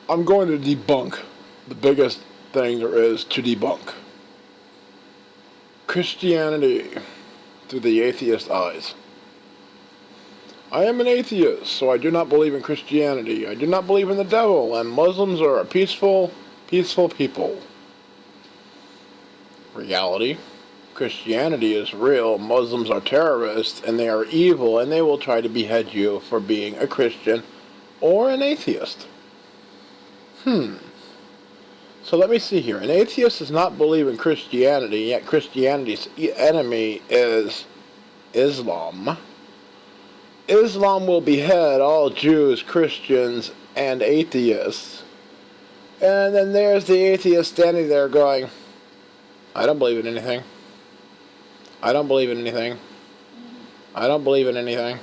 I'm going to debunk the biggest thing there is to debunk. Christianity through the atheist eyes. I am an atheist, so I do not believe in Christianity. I do not believe in the devil, and Muslims are a peaceful people. Reality. Christianity is real. Muslims are terrorists, and they are evil, and they will try to behead you for being a Christian or an atheist. So let me see here. An atheist does not believe in Christianity, yet Christianity's enemy is Islam. Islam will behead all Jews, Christians, and atheists. And then there's the atheist standing there going, I don't believe in anything. I don't believe in anything. I don't believe in anything.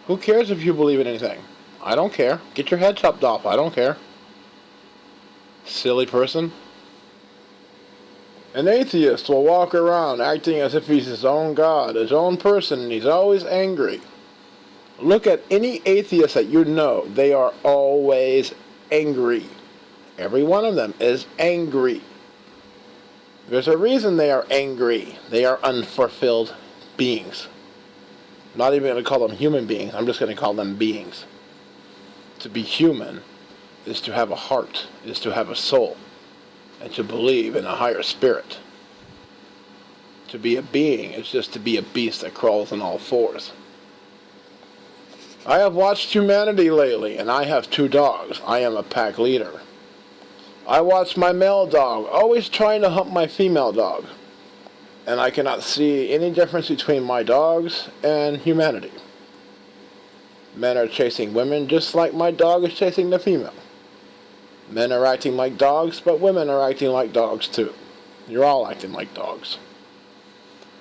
Who cares if you believe in anything? I don't care. Get your head chopped off. I don't care. Silly person. An atheist will walk around acting as if he's his own God, his own person, and he's always angry. Look at any atheist that you know. They are always angry. Every one of them is angry. There's a reason they are angry. They are unfulfilled beings. I'm not even going to call them human beings. I'm just going to call them beings. To be human is to have a heart, is to have a soul, and to believe in a higher spirit. To be a being is just to be a beast that crawls on all fours. I have watched humanity lately, and I have 2 dogs. I am a pack leader. I watch my male dog always trying to hump my female dog, and I cannot see any difference between my dogs and humanity. Men are chasing women just like my dog is chasing the female. Men are acting like dogs, but women are acting like dogs too. You're all acting like dogs.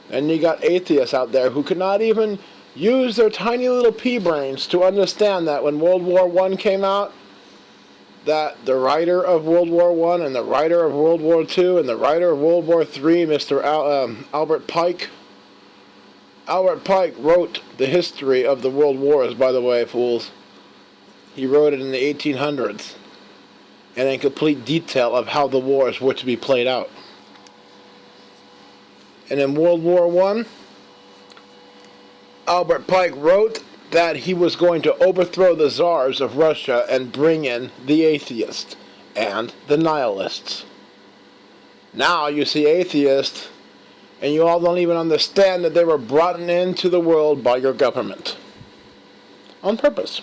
And you got atheists out there who cannot even use their tiny little pea brains to understand that when World War I came out, that the writer of World War I and the writer of World War II and the writer of World War III, Mr. Albert Pike, Albert Pike wrote the history of the world wars, by the way, fools. He wrote it in the 1800s. And in complete detail of how the wars were to be played out. And in World War I, Albert Pike wrote that he was going to overthrow the czars of Russia and bring in the atheists and the nihilists. Now you see atheists, and you all don't even understand that they were brought into the world by your government. On purpose.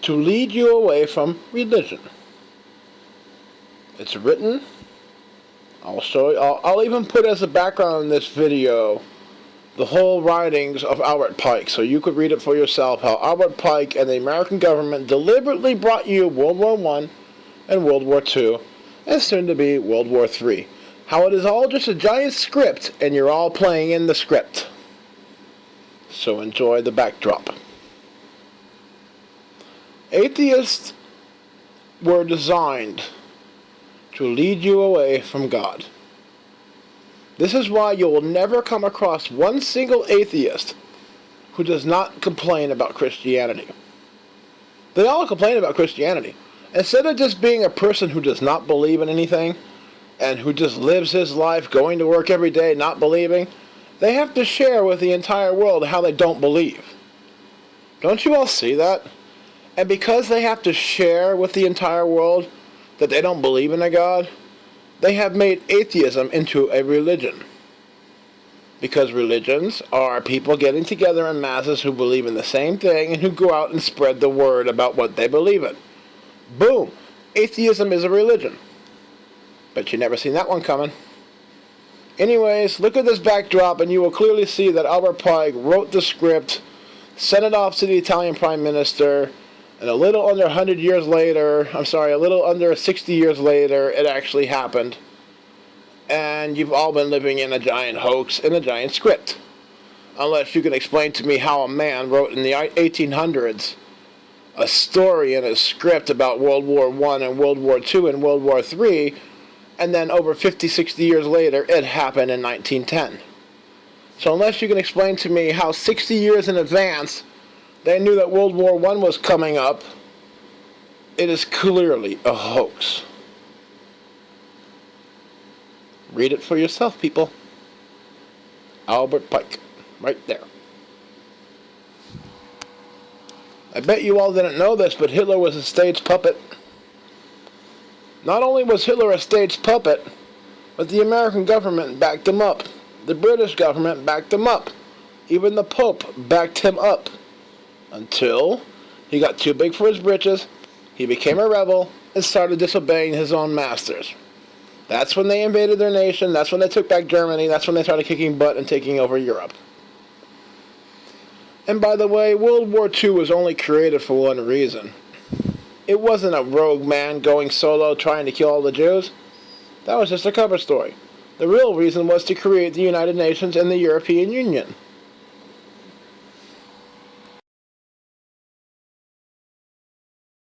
To lead you away from religion. It's written. I'll show you. I'll even put as a background in this video the whole writings of Albert Pike, so you could read it for yourself. How Albert Pike and the American government deliberately brought you World War I and World War II, and soon to be World War III. How it is all just a giant script, and you're all playing in the script. So enjoy the backdrop. Atheists were designed to lead you away from God. This is why you will never come across one single atheist who does not complain about Christianity. They all complain about Christianity. Instead of just being a person who does not believe in anything, and who just lives his life going to work every day not believing, they have to share with the entire world how they don't believe. Don't you all see that? And because they have to share with the entire world that they don't believe in a God, they have made atheism into a religion. Because religions are people getting together in masses who believe in the same thing and who go out and spread the word about what they believe in. Boom! Atheism is a religion. Bet you never seen that one coming. Anyways, look at this backdrop and you will clearly see that Albert Pike wrote the script, sent it off to the Italian Prime Minister, and a little under 100 years later, a little under 60 years later, it actually happened. And you've all been living in a giant hoax, in a giant script. Unless you can explain to me how a man wrote in the 1800s a story in a script about World War I and World War II and World War III, and then over 50, 60 years later, it happened in 1910. So unless you can explain to me how 60 years in advance they knew that World War I was coming up, It is clearly a hoax. Read it for yourself, people. Albert Pike, right there. I bet you all didn't know this, but Hitler was a stage puppet. Not only was Hitler a stage puppet, but the American government backed him up. The British government backed him up. Even the Pope backed him up. Until he got too big for his britches, he became a rebel, and started disobeying his own masters. That's when they invaded their nation, that's when they took back Germany, that's when they started kicking butt and taking over Europe. And by the way, World War II was only created for one reason. It wasn't a rogue man going solo trying to kill all the Jews. That was just a cover story. The real reason was to create the United Nations and the European Union.